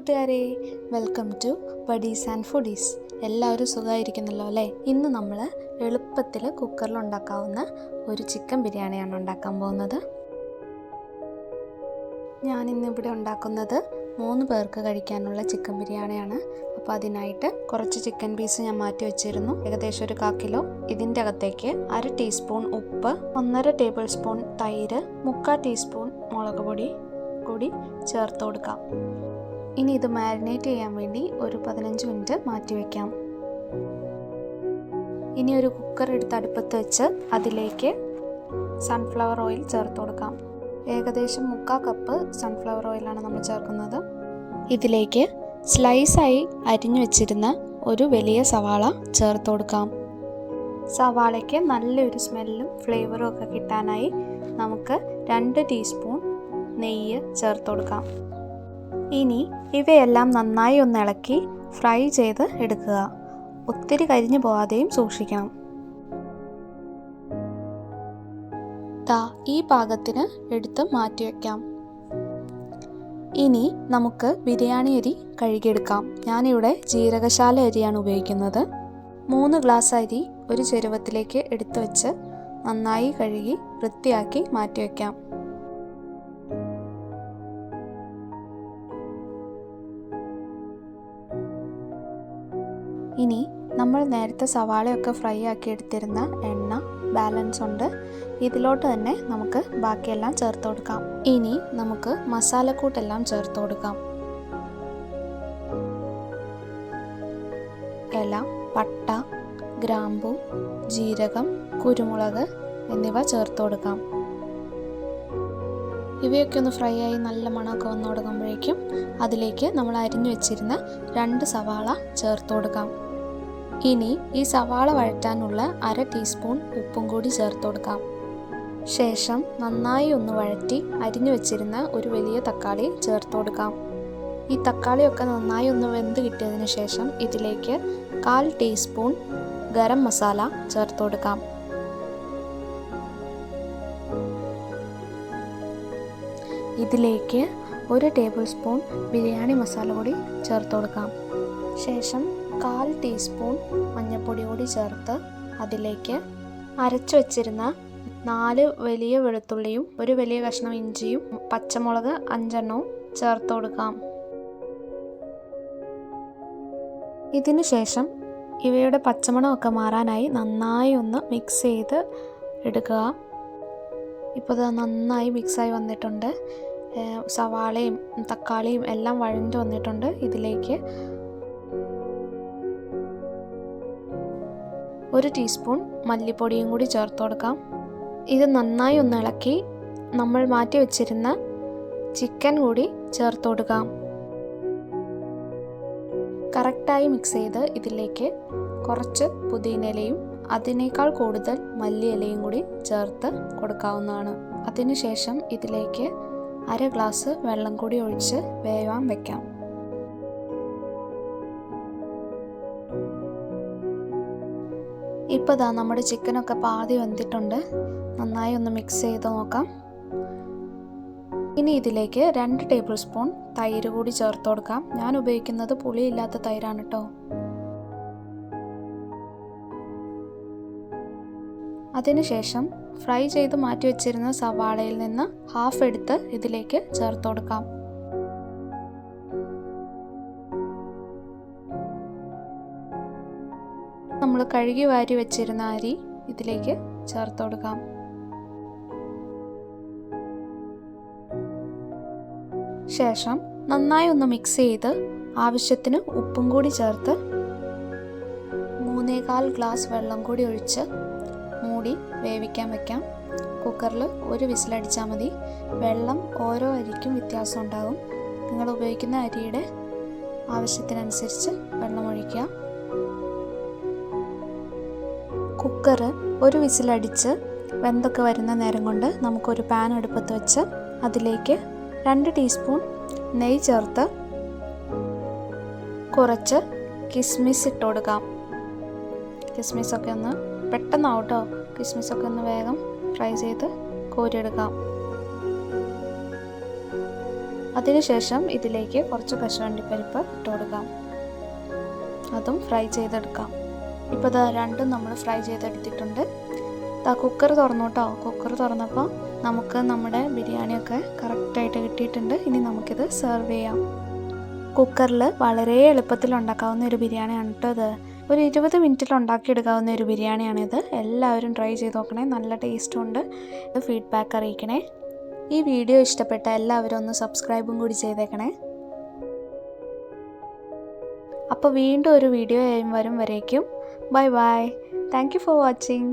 കൂട്ടുകാരെ, welcome to buddies and foodies. എല്ലാവരും സുഖമായിരിക്കുന്നല്ലോ അല്ലേ? ഇന്ന് നമ്മൾ എളുപ്പത്തിൽ കുക്കറിൽ ഉണ്ടാക്കാവുന്ന ഒരു ചിക്കൻ ബിരിയാണിയാണ് ഉണ്ടാക്കാൻ പോകുന്നത്. ഞാനിന്നിവിടെ ഉണ്ടാക്കുന്നത് 3 പേർക്ക് കഴിക്കാനുള്ള ചിക്കൻ ബിരിയാണിയാണ്. അപ്പോൾ അതിനായിട്ട് കുറച്ച് ചിക്കൻ പീസ് ഞാൻ മാറ്റി വെച്ചിരുന്നു, ഏകദേശം ഒരു 1/4 കിലോ. ഇതിൻ്റെ അകത്തേക്ക് 1/2 ടീസ്പൂൺ ഉപ്പ്, 1.5 ടേബിൾ സ്പൂൺ തൈര്, 3/4 ടീസ്പൂൺ മുളക് പൊടി കൂടി ചേർത്ത് കൊടുക്കാം. ഇനി ഇത് മാരിനേറ്റ് ചെയ്യാൻ വേണ്ടി ഒരു 15 മിനിറ്റ് മാറ്റി വയ്ക്കാം. ഇനി ഒരു കുക്കർ എടുത്ത് അടുപ്പത്ത് വെച്ച് അതിലേക്ക് സൺഫ്ലവർ ഓയിൽ ചേർത്ത് കൊടുക്കാം. ഏകദേശം 3/4 കപ്പ് സൺഫ്ലവർ ഓയിലാണ് നമ്മൾ ചേർക്കുന്നത്. ഇതിലേക്ക് സ്ലൈസായി അരിഞ്ഞു വെച്ചിരുന്ന ഒരു വലിയ സവാള ചേർത്ത് കൊടുക്കാം. സവാളയ്ക്ക് നല്ലൊരു സ്മെല്ലും ഫ്ലേവറും ഒക്കെ കിട്ടാനായി നമുക്ക് 2 ടീസ്പൂൺ നെയ്യ് ചേർത്ത് കൊടുക്കാം. ഇനി ഇവയെല്ലാം നന്നായി ഒന്ന് ഇളക്കി ഫ്രൈ ചെയ്ത് എടുക്കുക. ഒത്തിരി കരിഞ്ഞു പോകാതെയും സൂക്ഷിക്കണം. ഈ പാകത്തിന് എടുത്ത് മാറ്റി വയ്ക്കാം. ഇനി നമുക്ക് ബിരിയാണി അരി കഴുകിയെടുക്കാം. ഞാനിവിടെ ജീരകശാല അരിയാണ് ഉപയോഗിക്കുന്നത്. 3 ഗ്ലാസ് അരി ഒരു ചെരുവത്തിലേക്ക് എടുത്തു വെച്ച് നന്നായി കഴുകി വൃത്തിയാക്കി മാറ്റി വയ്ക്കാം. ഇനി നമ്മൾ നേരത്തെ സവാളയൊക്കെ ഫ്രൈ ആക്കി എടുത്തിരുന്ന എണ്ണ ബാലൻസ് ഉണ്ട്, ഇതിലോട്ട് തന്നെ നമുക്ക് ബാക്കിയെല്ലാം ചേർത്ത് കൊടുക്കാം. ഇനി നമുക്ക് മസാലക്കൂട്ടെല്ലാം ചേർത്ത് കൊടുക്കാം. ഇല, പട്ട, ഗ്രാമ്പൂ, ജീരകം, കുരുമുളക് എന്നിവ ചേർത്ത് കൊടുക്കാം. ഇവയൊക്കെ ഒന്ന് ഫ്രൈ ആയി നല്ല മണമൊക്കെ വന്നു തുടങ്ങുമ്പോഴേക്കും അതിലേക്ക് നമ്മൾ അരിഞ്ഞു വെച്ചിരുന്ന 2 സവാള ചേർത്ത് കൊടുക്കാം. ഇനി ഈ സവാള വഴറ്റാനുള്ള 1/2 ടീസ്പൂൺ ഉപ്പും കൂടി ചേർത്ത് കൊടുക്കാം. ശേഷം നന്നായി ഒന്ന് വഴറ്റി അരിഞ്ഞു വെച്ചിരുന്ന ഒരു വലിയ തക്കാളി ചേർത്ത് കൊടുക്കാം. ഈ തക്കാളിയൊക്കെ നന്നായി ഒന്ന് വെന്ത് കിട്ടിയതിന് ശേഷം ഇതിലേക്ക് 1/4 ടീസ്പൂൺ ഗരം മസാല ചേർത്ത് കൊടുക്കാം. ഇതിലേക്ക് 1 ടേബിൾ സ്പൂൺ ബിരിയാണി മസാല കൂടി ചേർത്ത് കൊടുക്കാം. ശേഷം 1/4 ടീസ്പൂൺ മഞ്ഞൾപ്പൊടി കൂടി ചേർത്ത് അതിലേക്ക് അരച്ചു വച്ചിരുന്ന 4 വലിയ വെളുത്തുള്ളിയും 1 വലിയ കഷ്ണം ഇഞ്ചിയും പച്ചമുളക് 5 എണ്ണവും ചേർത്ത് കൊടുക്കാം. ഇതിനു ശേഷം ഇവയുടെ പച്ചമണമൊക്കെ മാറാനായി നന്നായി ഒന്ന് മിക്സ് ചെയ്ത് എടുക്കുക. ഇപ്പോൾ ഇത് നന്നായി മിക്സായി വന്നിട്ടുണ്ട്. സവാളയും തക്കാളിയും എല്ലാം വഴഞ്ഞു വന്നിട്ടുണ്ട്. ഇതിലേക്ക് 1 ടീസ്പൂൺ മല്ലിപ്പൊടിയും കൂടി ചേർത്ത് കൊടുക്കാം. ഇത് നന്നായി ഒന്ന് ഇളക്കി നമ്മൾ മാറ്റി വെച്ചിരുന്ന ചിക്കൻ കൂടി ചേർത്ത് കൊടുക്കാം. കറക്റ്റായി മിക്സ് ചെയ്ത് ഇതിലേക്ക് കുറച്ച് പുതിനയിലയും അതിനേക്കാൾ കൂടുതൽ മല്ലിയിലയും കൂടി ചേർത്ത് കൊടുക്കാവുന്നതാണ്. അതിനുശേഷം ഇതിലേക്ക് 1/2 ഗ്ലാസ് വെള്ളം കൂടി ഒഴിച്ച് വേവാൻ വയ്ക്കാം. ഇപ്പോൾ നമ്മുടെ ചിക്കനൊക്കെ പാതി വെന്തിട്ടുണ്ട്. നന്നായി ഒന്ന് മിക്സ് ചെയ്ത് നോക്കാം. ഇനി ഇതിലേക്ക് 2 ടേബിൾ സ്പൂൺ തൈര് കൂടി ചേർത്ത് കൊടുക്കാം. ഞാൻ ഉപയോഗിക്കുന്നത് പുളിയില്ലാത്ത തൈരാണ് കേട്ടോ. അതിനുശേഷം ഫ്രൈ ചെയ്ത് മാറ്റി വെച്ചിരുന്ന സവാളയിൽ നിന്ന് ഹാഫ് എടുത്ത് ഇതിലേക്ക് ചേർത്ത് കൊടുക്കാം. നമ്മൾ കഴുകി വാരി വെച്ചിരുന്ന അരി ഇതിലേക്ക് ചേർത്ത് കൊടുക്കാം. ശേഷം നന്നായി ഒന്ന് മിക്സ് ചെയ്ത് ആവശ്യത്തിന് ഉപ്പും കൂടി ചേർത്ത് 3/4 ഗ്ലാസ് വെള്ളം കൂടി ഒഴിച്ച് മൂടി വേവിക്കാൻ വയ്ക്കാം. കുക്കറിൽ 1 വിസിലടിച്ചാൽ മതി. വെള്ളം ഓരോ അരിക്കും വ്യത്യാസം ഉണ്ടാകും. നിങ്ങൾ ഉപയോഗിക്കുന്ന അരിയുടെ ആവശ്യത്തിനനുസരിച്ച് വെള്ളം ഒഴിക്കുക. കുക്കർ 1 വിസിലടിച്ച് വെന്തൊക്കെ വരുന്ന നേരം കൊണ്ട് നമുക്കൊരു പാൻ അടുപ്പത്ത് വെച്ച് അതിലേക്ക് 2 ടീസ്പൂൺ നെയ്യ് ചേർത്ത് കുറച്ച് കിസ്മിസ് ഇട്ട് കൊടുക്കാം. കിസ്മിസൊക്കെ ഒന്ന് പെട്ടെന്നാവും കേട്ടോ. കിസ്മിസൊക്കെ ഒന്ന് വേഗം ഫ്രൈ ചെയ്ത് കോരിയെടുക്കാം. അതിനുശേഷം ഇതിലേക്ക് കുറച്ച് കശുവണ്ടിപ്പരിപ്പ് ഇട്ട് കൊടുക്കാം. അതും ഫ്രൈ ചെയ്തെടുക്കാം. ഇപ്പോൾ ഇത് രണ്ടും നമ്മൾ ഫ്രൈ ചെയ്തെടുത്തിട്ടുണ്ട്. കുക്കർ തുറന്നു കേട്ടോ. കുക്കർ തുറന്നപ്പോൾ നമുക്ക് നമ്മുടെ ബിരിയാണിയൊക്കെ കറക്റ്റായിട്ട് കിട്ടിയിട്ടുണ്ട്. ഇനി നമുക്കിത് സെർവ് ചെയ്യാം. കുക്കറിൽ വളരെ എളുപ്പത്തിൽ ഉണ്ടാക്കാവുന്ന ഒരു ബിരിയാണിയാണ് കേട്ടോ ഇത്. ഒരു 20 മിനിറ്റിൽ ഉണ്ടാക്കിയെടുക്കാവുന്ന ഒരു ബിരിയാണിയാണിത്. എല്ലാവരും ട്രൈ ചെയ്ത് നോക്കണേ. നല്ല ടേസ്റ്റും ഉണ്ട്. ഇത് ഫീഡ്ബാക്ക് അറിയിക്കണേ. ഈ വീഡിയോ ഇഷ്ടപ്പെട്ട എല്ലാവരും ഒന്ന് സബ്സ്ക്രൈബും കൂടി ചെയ്തേക്കണേ. അപ്പോൾ വീണ്ടും ഒരു വീഡിയോ വരും വരേക്കും bye bye. Thank you for watching.